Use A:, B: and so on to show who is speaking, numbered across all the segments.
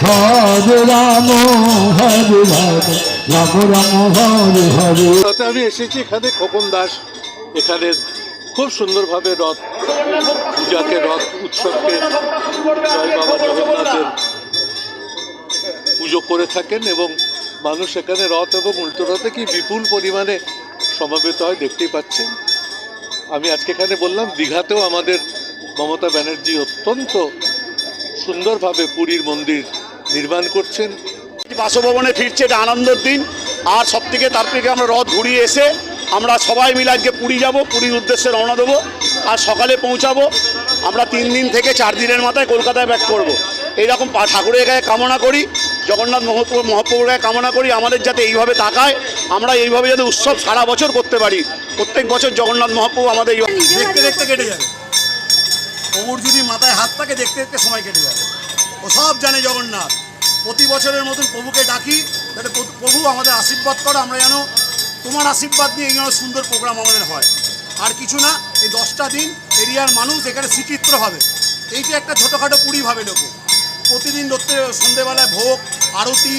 A: হরে রাম হরে রাম রাম রাম হরে হরে।
B: তাতে আমি এসেছি এখানে খোকন দাস এখানে খুব সুন্দরভাবে রথ পূজাকে রথ উৎসবকে জয় বাবা জগন্নাথের পুজো করে থাকেন এবং মানুষ এখানে রথ এবং উল্টো রথে কি বিপুল পরিমাণে সমাবেত হয় দেখতেই পাচ্ছেন। আমি আজকে এখানে বললাম দীঘাতেও আমাদের মমতা ব্যানার্জি অত্যন্ত সুন্দরভাবে পুরীর মন্দির নির্মাণ করছেন।
C: বাসভবনে ফিরছে, এটা আনন্দের দিন। আর সব থেকে তার থেকে আমরা রথ ঘুরিয়ে এসে আমরা সবাই মিলে আজকে পুরী যাব, পুরীর উদ্দেশ্যে রওনা দেবো। আর সকালে পৌঁছাবো। আমরা 3 দিন থেকে 4 দিনের মাথায় কলকাতায় ব্যাক করব। এইরকম ঠাকুরের গায়ে কামনা করি, জগন্নাথ মহাপ্রভুর গায়ে কামনা করি আমাদের যাতে এইভাবে তাকায়, আমরা এইভাবে যাতে উৎসব সারা বছর করতে পারি। প্রত্যেক বছর জগন্নাথ মহাপ্রভু আমাদের দেখতে দেখতে কেটে যাবে। প্রভুর যদি মাথায় হাত থাকে দেখতে দেখতে সময় কেটে যাবে। ও সব জানে জগন্নাথ। প্রতি বছরের মতন প্রভুকে ডাকি যাতে প্রভু আমাদের আশীর্বাদ করো, আমরা যেন তোমার আশীর্বাদ নিয়ে এই সুন্দর প্রোগ্রাম আমাদের হয়। আর কিছু না, এই 10টা দিন এরিয়ার মানুষ এখানে শ্রীচিত্র হবে। এইটা একটা ছোটোখাটো পুরী ভাবে লোকে। প্রতিদিন ধরতে সন্ধেবেলায় ভোগ, আরতি,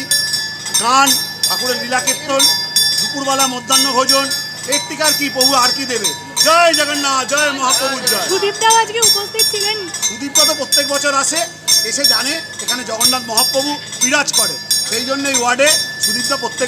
C: গান, ঠাকুরের লীলা কীর্তন, দুপুরবেলা মধ্যাহ্ন ভোজন। এর থেকে আর কি প্রভু আর কি দেবে। জয় জগন্নাথ, জয় মহাপ্রভুর জয়।
D: সুদীপদাও আজকে উপস্থিত ছিলেন।
C: সুদীপদা তো প্রত্যেক বছর আসে, এসে জানে এখানে জগন্নাথ মহাপ্রভু বিরাজ করে, সেই জন্য এই ওয়ার্ডে সুদীপদা প্রত্যেক